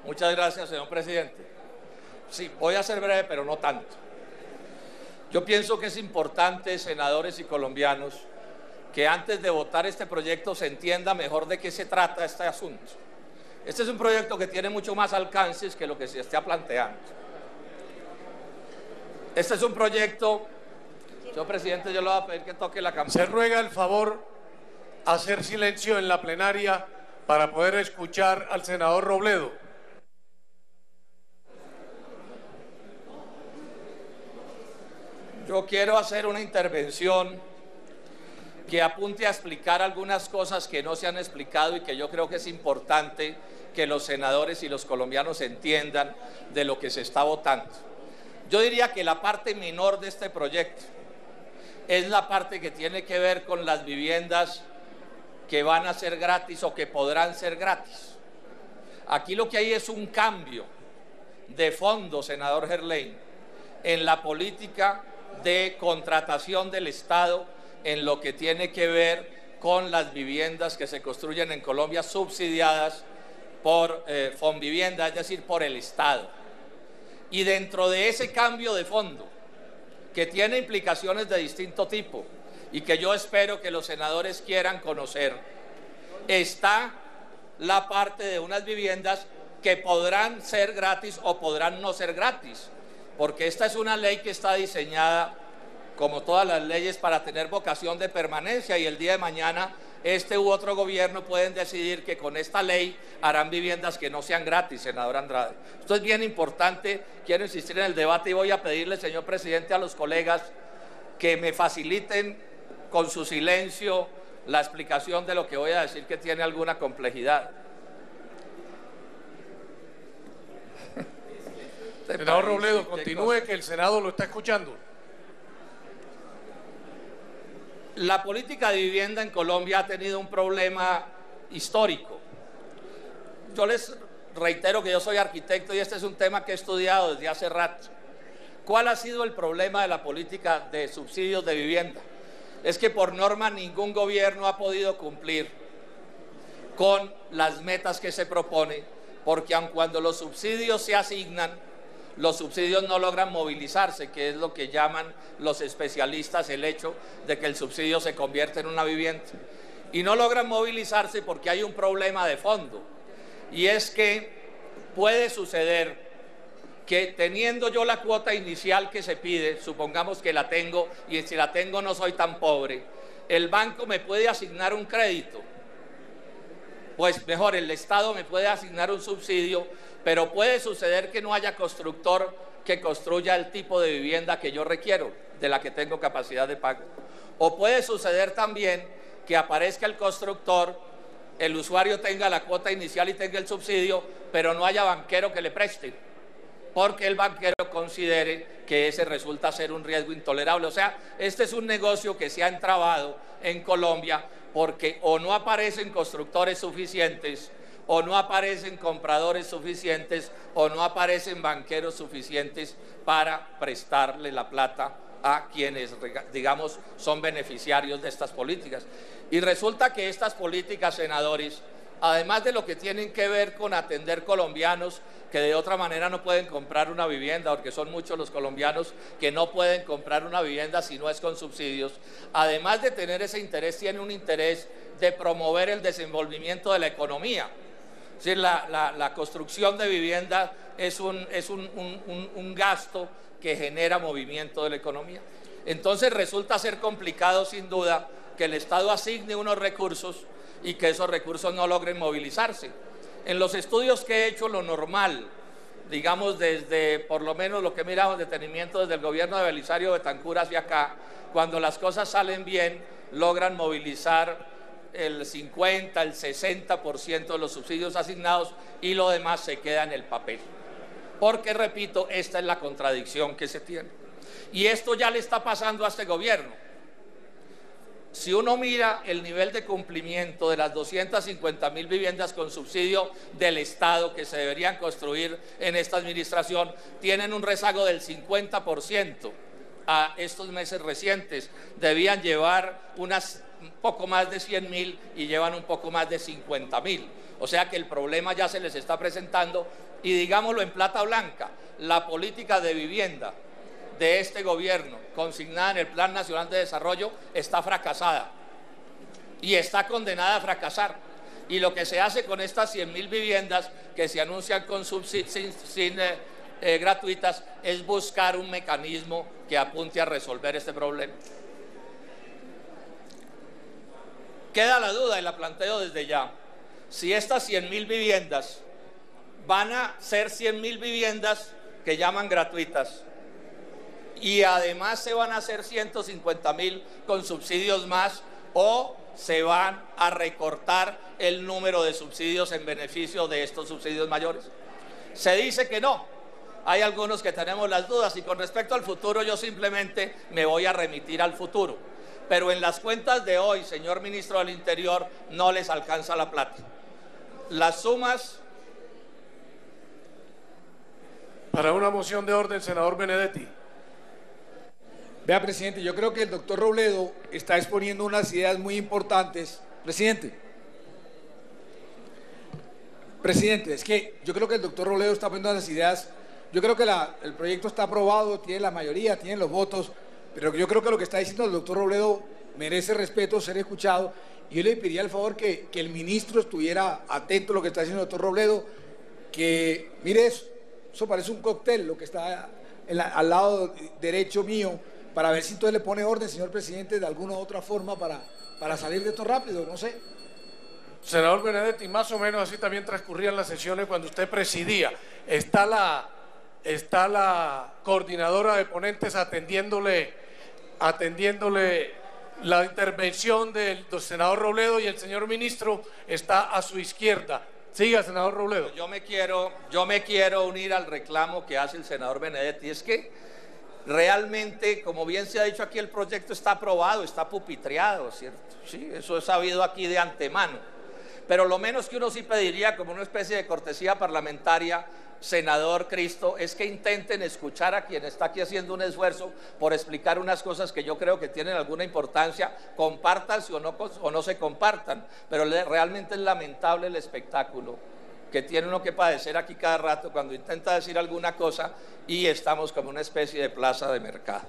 Muchas gracias, señor presidente. Sí, voy a ser breve, pero no tanto. Yo pienso que es importante, senadores y colombianos, que antes de votar este proyecto se entienda mejor de qué se trata este asunto. Este es un proyecto que tiene mucho más alcances que lo que se está planteando. Este es un proyecto, señor presidente, yo le voy a pedir que toque la campana. Se ruega el favor hacer silencio en la plenaria para poder escuchar al senador Robledo. Yo quiero hacer una intervención que apunte a explicar algunas cosas que no se han explicado y que yo creo que es importante que los senadores y los colombianos entiendan de lo que se está votando. Yo diría que la parte menor de este proyecto es la parte que tiene que ver con las viviendas que van a ser gratis o que podrán ser gratis. Aquí lo que hay es un cambio de fondo, senador Gerlain, en la política de contratación del Estado en lo que tiene que ver con las viviendas que se construyen en Colombia subsidiadas por Fonvivienda, es decir, por el Estado. Y dentro de ese cambio de fondo, que tiene implicaciones de distinto tipo y que yo espero que los senadores quieran conocer, está la parte de unas viviendas que podrán ser gratis o podrán no ser gratis, porque esta es una ley que está diseñada, como todas las leyes, para tener vocación de permanencia, y el día de mañana este u otro gobierno pueden decidir que con esta ley harán viviendas que no sean gratis, senador Andrade. Esto es bien importante, quiero insistir en el debate y voy a pedirle, señor presidente, a los colegas que me faciliten con su silencio la explicación de lo que voy a decir, que tiene alguna complejidad. Senador Robledo, continúe, que el Senado lo está escuchando. La política de vivienda en Colombia ha tenido un problema histórico. Yo les reitero que yo soy arquitecto y este es un tema que he estudiado desde hace rato. ¿Cuál ha sido el problema de la política de subsidios de vivienda? Es que por norma ningún gobierno ha podido cumplir con las metas que se propone, porque aun cuando los subsidios se asignan, los subsidios no logran movilizarse, que es lo que llaman los especialistas el hecho de que el subsidio se convierte en una vivienda. Y no logran movilizarse porque hay un problema de fondo, y es que puede suceder que teniendo yo la cuota inicial que se pide, supongamos que la tengo, y si la tengo no soy tan pobre, el banco me puede asignar un crédito, pues mejor, el Estado me puede asignar un subsidio, pero puede suceder que no haya constructor que construya el tipo de vivienda que yo requiero, de la que tengo capacidad de pago. O puede suceder también que aparezca el constructor, el usuario tenga la cuota inicial y tenga el subsidio, pero no haya banquero que le preste, porque el banquero considere que ese resulta ser un riesgo intolerable. O sea, este es un negocio que se ha entrabado en Colombia porque o no aparecen constructores suficientes, o no aparecen compradores suficientes, o no aparecen banqueros suficientes para prestarle la plata a quienes, digamos, son beneficiarios de estas políticas. Y resulta que estas políticas, senadores, además de lo que tienen que ver con atender colombianos que de otra manera no pueden comprar una vivienda, porque son muchos los colombianos que no pueden comprar una vivienda si no es con subsidios, además de tener ese interés, tiene un interés de promover el desenvolvimiento de la economía. Es decir, la construcción de vivienda es un gasto que genera movimiento de la economía. Entonces resulta ser complicado, sin duda, que el Estado asigne unos recursos y que esos recursos no logren movilizarse. En los estudios que he hecho, lo normal, digamos desde, por lo menos lo que he mirado en detenimiento desde el gobierno de Belisario Betancur hacia acá, cuando las cosas salen bien, logran movilizar el 50, el 60% de los subsidios asignados y lo demás se queda en el papel. Porque, repito, esta es la contradicción que se tiene. Y esto ya le está pasando a este gobierno. Si uno mira el nivel de cumplimiento de las 250.000 viviendas con subsidio del Estado que se deberían construir en esta administración, tienen un rezago del 50% a estos meses recientes. Debían llevar unas un poco más de 100.000 y llevan un poco más de 50.000. O sea que el problema ya se les está presentando y digámoslo en plata blanca, la política de vivienda de este gobierno consignada en el Plan Nacional de Desarrollo está fracasada y está condenada a fracasar. Y lo que se hace con estas 100.000 viviendas que se anuncian con gratuitas es buscar un mecanismo que apunte a resolver este problema. Queda la duda y la planteo desde ya. Si estas 100.000 viviendas van a ser 100.000 viviendas que llaman gratuitas y además se van a hacer 150.000 con subsidios más, o se van a recortar el número de subsidios en beneficio de estos subsidios mayores. Se dice que no. Hay algunos que tenemos las dudas y con respecto al futuro yo simplemente me voy a remitir al futuro. Pero en las cuentas de hoy, señor ministro del Interior, no les alcanza la plata. Las sumas... Para una moción de orden, senador Benedetti. Vea, presidente, yo creo que el doctor Robledo está exponiendo unas ideas muy importantes. Presidente, es que yo creo que el doctor Robledo está poniendo unas ideas. Yo creo que el proyecto está aprobado, tiene la mayoría, tiene los votos, pero yo creo que lo que está diciendo el doctor Robledo merece respeto, ser escuchado. Y yo le pediría el favor que el ministro estuviera atento a lo que está diciendo el doctor Robledo, que mire eso parece un cóctel, lo que está al lado derecho mío, para ver si entonces le pone orden, señor presidente, de alguna u otra forma para salir de esto rápido, no sé. Senador Benedetti, más o menos así también transcurrían las sesiones cuando usted presidía. Está la coordinadora de ponentes atendiéndole la intervención del senador Robledo y el señor ministro está a su izquierda. Siga, senador Robledo. Yo me quiero unir al reclamo que hace el senador Benedetti. Es que realmente, como bien se ha dicho aquí, el proyecto está aprobado, está pupitreado, ¿cierto? Sí, eso es sabido aquí de antemano. Pero lo menos que uno sí pediría, como una especie de cortesía parlamentaria, senador Cristo, es que intenten escuchar a quien está aquí haciendo un esfuerzo por explicar unas cosas que yo creo que tienen alguna importancia, compártanse o no se compartan, pero realmente es lamentable el espectáculo que tiene uno que padecer aquí cada rato cuando intenta decir alguna cosa y estamos como una especie de plaza de mercado.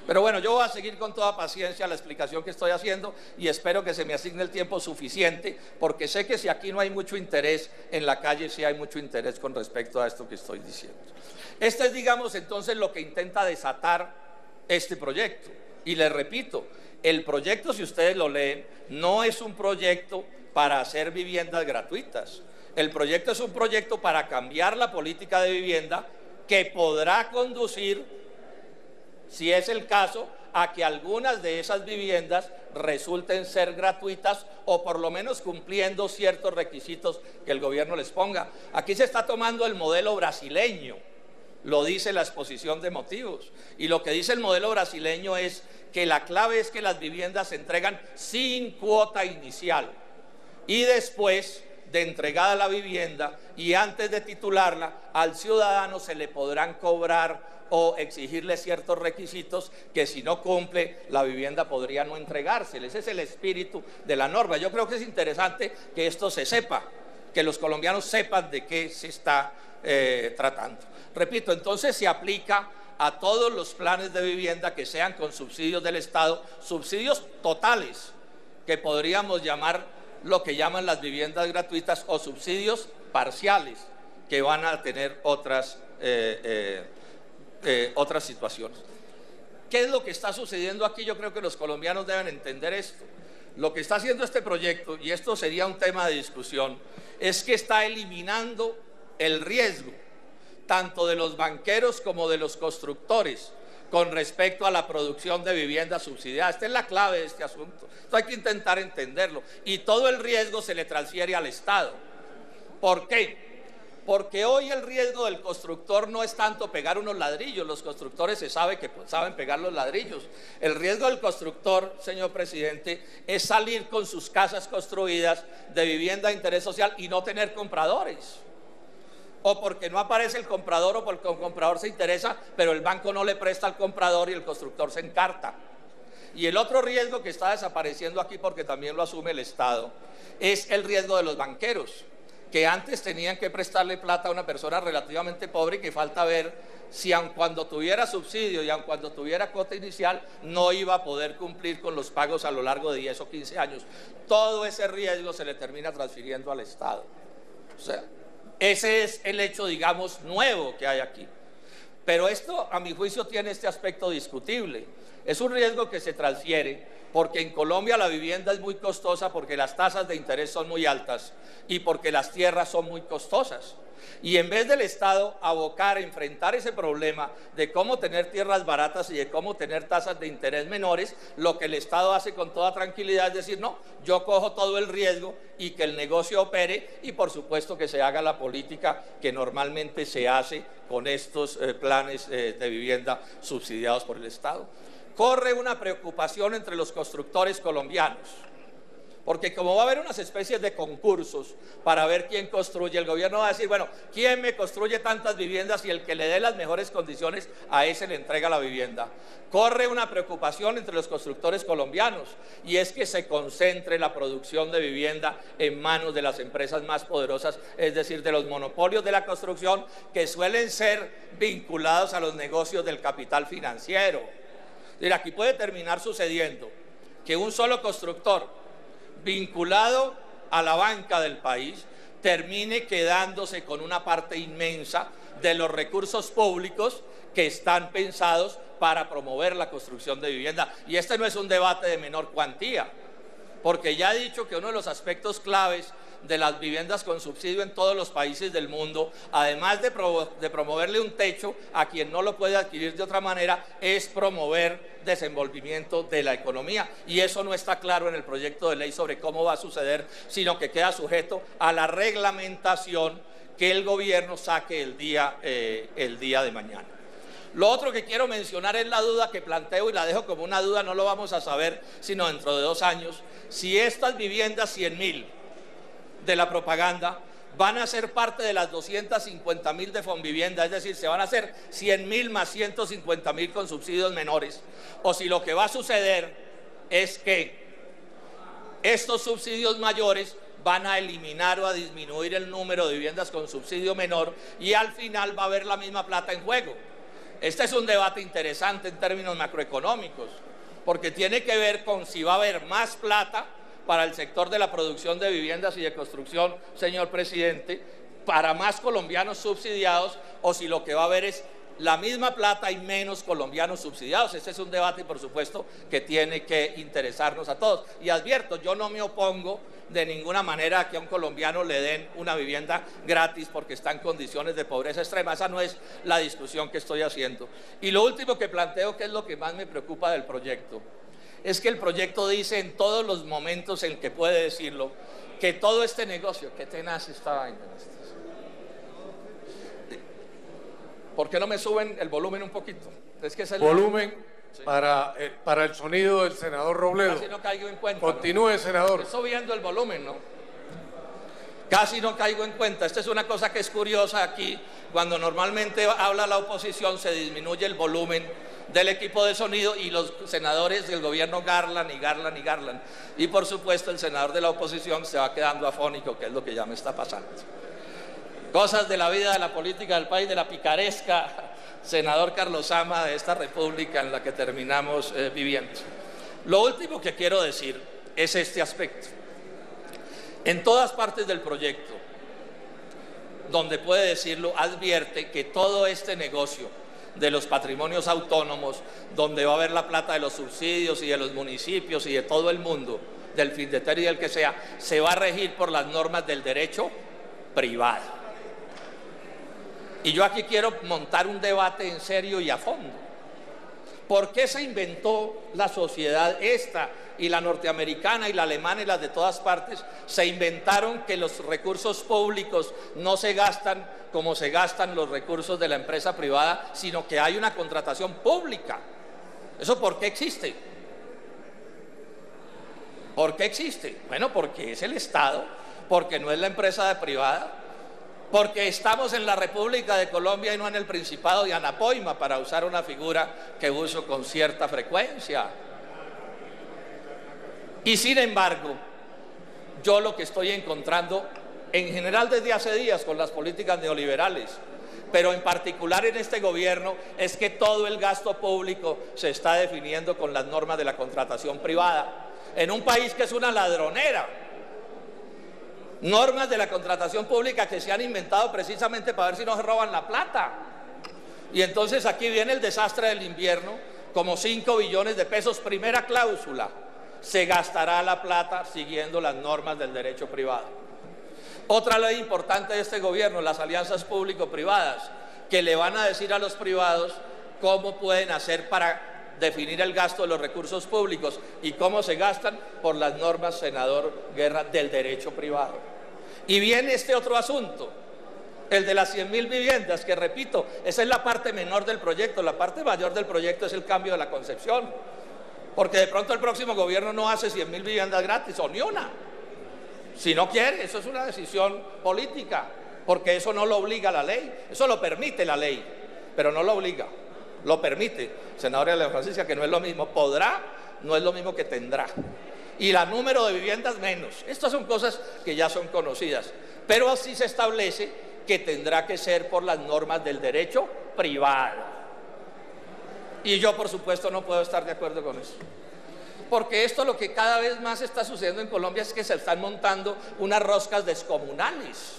Pero bueno, yo voy a seguir con toda paciencia la explicación que estoy haciendo y espero que se me asigne el tiempo suficiente, porque sé que si aquí no hay mucho interés, en la calle sí hay mucho interés con respecto a esto que estoy diciendo. Este es, digamos, entonces lo que intenta desatar este proyecto. Y les repito, el proyecto, si ustedes lo leen, no es un proyecto para hacer viviendas gratuitas. El proyecto es un proyecto para cambiar la política de vivienda que podrá conducir, si es el caso, a que algunas de esas viviendas resulten ser gratuitas o por lo menos cumpliendo ciertos requisitos que el gobierno les ponga. Aquí se está tomando el modelo brasileño, lo dice la exposición de motivos, y lo que dice el modelo brasileño es que la clave es que las viviendas se entregan sin cuota inicial y después de entregada la vivienda y antes de titularla, al ciudadano se le podrán cobrar o exigirle ciertos requisitos que si no cumple la vivienda podría no entregársele. Ese es el espíritu de la norma. Yo creo que es interesante que esto se sepa, que los colombianos sepan de qué se está tratando. Repito, entonces se aplica a todos los planes de vivienda que sean con subsidios del Estado, subsidios totales, que podríamos llamar lo que llaman las viviendas gratuitas, o subsidios parciales, que van a tener otras situaciones. ¿Qué es lo que está sucediendo aquí? Yo creo que los colombianos deben entender esto. Lo que está haciendo este proyecto, y esto sería un tema de discusión, es que está eliminando el riesgo, tanto de los banqueros como de los constructores, con respecto a la producción de viviendas subsidiadas. Esta es la clave de este asunto. Esto hay que intentar entenderlo. Y todo el riesgo se le transfiere al Estado. ¿Por qué? Porque hoy el riesgo del constructor no es tanto pegar unos ladrillos. Los constructores se sabe que saben pegar los ladrillos. El riesgo del constructor, señor presidente, es salir con sus casas construidas de vivienda de interés social y no tener compradores. O porque no aparece el comprador, o porque el comprador se interesa, pero el banco no le presta al comprador y el constructor se encarta. Y el otro riesgo que está desapareciendo aquí, porque también lo asume el Estado, es el riesgo de los banqueros, que antes tenían que prestarle plata a una persona relativamente pobre y que falta ver si aun cuando tuviera subsidio y aun cuando tuviera cuota inicial no iba a poder cumplir con los pagos a lo largo de 10 o 15 años. Todo ese riesgo se le termina transfiriendo al Estado. O sea, ese es el hecho, digamos, nuevo que hay aquí. Pero esto, a mi juicio, tiene este aspecto discutible. Es un riesgo que se transfiere porque en Colombia la vivienda es muy costosa, porque las tasas de interés son muy altas y porque las tierras son muy costosas. Y en vez del Estado abocar, enfrentar ese problema de cómo tener tierras baratas y de cómo tener tasas de interés menores, lo que el Estado hace con toda tranquilidad es decir, no, yo cojo todo el riesgo y que el negocio opere y por supuesto que se haga la política que normalmente se hace con estos planes de vivienda subsidiados por el Estado. Corre una preocupación entre los constructores colombianos, porque como va a haber unas especies de concursos para ver quién construye, el gobierno va a decir, bueno, ¿quién me construye tantas viviendas? Y el que le dé las mejores condiciones, a ese le entrega la vivienda. Corre una preocupación entre los constructores colombianos, y es que se concentre la producción de vivienda en manos de las empresas más poderosas, es decir, de los monopolios de la construcción, que suelen ser vinculados a los negocios del capital financiero. Mira, aquí puede terminar sucediendo que un solo constructor vinculado a la banca del país termine quedándose con una parte inmensa de los recursos públicos que están pensados para promover la construcción de vivienda. Y este no es un debate de menor cuantía, porque ya he dicho que uno de los aspectos claves de las viviendas con subsidio en todos los países del mundo, además de promoverle un techo a quien no lo puede adquirir de otra manera, es promover desenvolvimiento de la economía. Y eso no está claro en el proyecto de ley sobre cómo va a suceder, sino que queda sujeto a la reglamentación que el gobierno saque el día de mañana. Lo otro que quiero mencionar es la duda que planteo, y la dejo como una duda, no lo vamos a saber sino dentro de 2 años, si estas viviendas 100.000 de la propaganda van a ser parte de las 250.000 de Fonvivienda, es decir, se van a hacer 100.000 más 150.000 con subsidios menores, o si lo que va a suceder es que estos subsidios mayores van a eliminar o a disminuir el número de viviendas con subsidio menor y al final va a haber la misma plata en juego. Este es un debate interesante en términos macroeconómicos, porque tiene que ver con si va a haber más plata para el sector de la producción de viviendas y de construcción, señor presidente, para más colombianos subsidiados, o si lo que va a haber es la misma plata y menos colombianos subsidiados. Este es un debate, por supuesto, que tiene que interesarnos a todos. Y advierto, yo no me opongo de ninguna manera a que a un colombiano le den una vivienda gratis porque está en condiciones de pobreza extrema. Esa no es la discusión que estoy haciendo. Y lo último que planteo, que es lo que más me preocupa del proyecto, es que el proyecto dice en todos los momentos en que puede decirlo, que todo este negocio, qué tenaz esta vaina. ¿Por qué no me suben el volumen un poquito? Es que es el volumen sí. para el sonido del senador Robledo. Casi no caigo en cuenta. Continúe, ¿no? senador. Estoy subiendo el volumen, ¿no? Casi no caigo en cuenta. Esta es una cosa que es curiosa aquí. Cuando normalmente habla la oposición se disminuye el volumen del equipo de sonido y los senadores del gobierno Garland y Garland y Garland. Y por supuesto el senador de la oposición se va quedando afónico, que es lo que ya me está pasando. Cosas de la vida, de la política del país, de la picaresca senador Carlos Sama de esta república en la que terminamos viviendo. Lo último que quiero decir es este aspecto. En todas partes del proyecto, donde puede decirlo, advierte que todo este negocio de los patrimonios autónomos, donde va a haber la plata de los subsidios y de los municipios y de todo el mundo, del Findeter y del que sea, se va a regir por las normas del derecho privado. Y yo aquí quiero montar un debate en serio y a fondo. ¿Por qué se inventó la sociedad esta y la norteamericana y la alemana y las de todas partes? Se inventaron que los recursos públicos no se gastan como se gastan los recursos de la empresa privada, sino que hay una contratación pública. ¿Eso por qué existe? ¿Por qué existe? Bueno, porque es el Estado, porque no es la empresa privada, porque estamos en la República de Colombia y no en el Principado de Anapoima, para usar una figura que uso con cierta frecuencia. Y sin embargo, yo lo que estoy encontrando en general desde hace días con las políticas neoliberales, pero en particular en este gobierno, es que todo el gasto público se está definiendo con las normas de la contratación privada, en un país que es una ladronera. Normas de la contratación pública que se han inventado precisamente para ver si no se roban la plata. Y entonces aquí viene el desastre del invierno, como 5 billones de pesos, primera cláusula, se gastará la plata siguiendo las normas del derecho privado. Otra ley importante de este gobierno, las alianzas público-privadas, que le van a decir a los privados cómo pueden hacer para definir el gasto de los recursos públicos y cómo se gastan por las normas, senador Guerra, del derecho privado. Y viene este otro asunto, el de las 100.000 viviendas, que repito, esa es la parte menor del proyecto. La parte mayor del proyecto es el cambio de la concepción, porque de pronto el próximo gobierno no hace 100.000 viviendas gratis o ni una. Si no quiere, eso es una decisión política, porque eso no lo obliga la ley, eso lo permite la ley, pero no lo obliga, lo permite. Senadora Elena Francisca, que no es lo mismo, podrá, no es lo mismo que tendrá. Y el número de viviendas menos. Estas son cosas que ya son conocidas, pero así se establece que tendrá que ser por las normas del derecho privado. Y yo, por supuesto, no puedo estar de acuerdo con eso. Porque esto, lo que cada vez más está sucediendo en Colombia, es que se están montando unas roscas descomunales,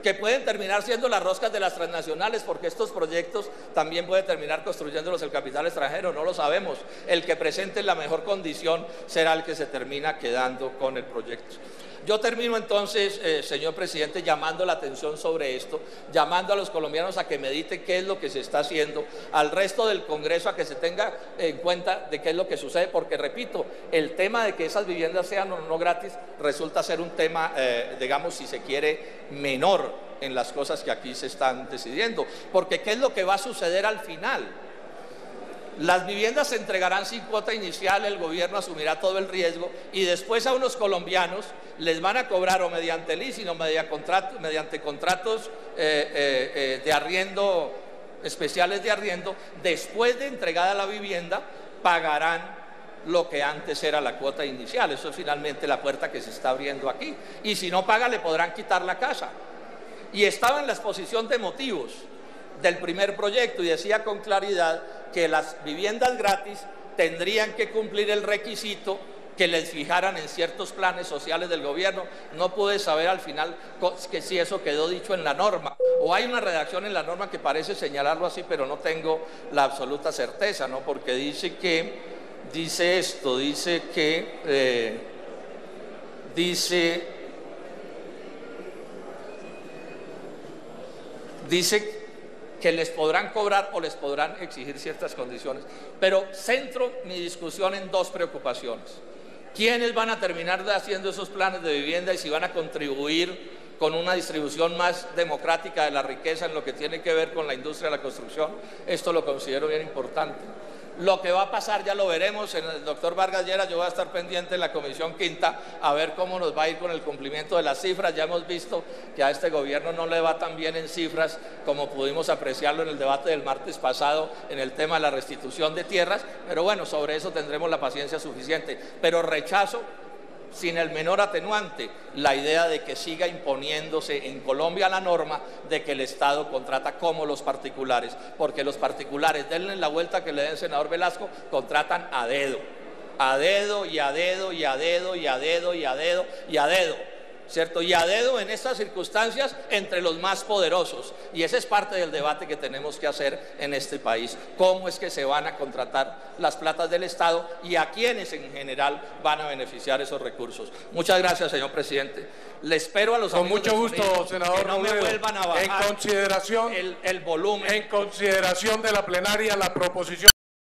que pueden terminar siendo las roscas de las transnacionales, porque estos proyectos también puede terminar construyéndolos el capital extranjero, no lo sabemos. El que presente la mejor condición será el que se termina quedando con el proyecto. Yo termino entonces, señor presidente, llamando la atención sobre esto, llamando a los colombianos a que mediten qué es lo que se está haciendo, al resto del Congreso a que se tenga en cuenta de qué es lo que sucede, porque repito, el tema de que esas viviendas sean o no gratis resulta ser un tema, digamos, si se quiere, menor en las cosas que aquí se están decidiendo, porque qué es lo que va a suceder al final. Las viviendas se entregarán sin cuota inicial, el gobierno asumirá todo el riesgo y después a unos colombianos les van a cobrar o mediante leasing o mediante contratos de arriendo, especiales de arriendo, después de entregada la vivienda pagarán lo que antes era la cuota inicial. Eso es finalmente la puerta que se está abriendo aquí. Y si no paga, le podrán quitar la casa. Y estaba en la exposición de motivos del primer proyecto y decía con claridad que las viviendas gratis tendrían que cumplir el requisito que les fijaran en ciertos planes sociales del gobierno. No pude saber al final que si eso quedó dicho en la norma, o hay una redacción en la norma que parece señalarlo así, pero no tengo la absoluta certeza, ¿no? Porque dice que, dice que les podrán cobrar o les podrán exigir ciertas condiciones. Pero centro mi discusión en dos preocupaciones. ¿Quiénes van a terminar haciendo esos planes de vivienda y si van a contribuir con una distribución más democrática de la riqueza en lo que tiene que ver con la industria de la construcción? Esto lo considero bien importante. Lo que va a pasar ya lo veremos en el doctor Vargas Lleras. Yo voy a estar pendiente en la Comisión Quinta a ver cómo nos va a ir con el cumplimiento de las cifras. Ya hemos visto que a este gobierno no le va tan bien en cifras como pudimos apreciarlo en el debate del martes pasado en el tema de la restitución de tierras, pero bueno, sobre eso tendremos la paciencia suficiente. Pero rechazo sin el menor atenuante la idea de que siga imponiéndose en Colombia la norma de que el Estado contrata como los particulares, porque los particulares, denle la vuelta que le den, senador Velasco, contratan a dedo y a dedo y a dedo y a dedo y a dedo y a dedo, ¿cierto? Y a dedo en estas circunstancias entre los más poderosos. Y ese es parte del debate que tenemos que hacer en este país. ¿Cómo es que se van a contratar las platas del Estado y a quiénes en general van a beneficiar esos recursos? Muchas gracias, señor presidente. Le espero a los con mucho gusto, senador, que no me vuelvan a bajar en consideración, el volumen. En consideración de la plenaria, la proposición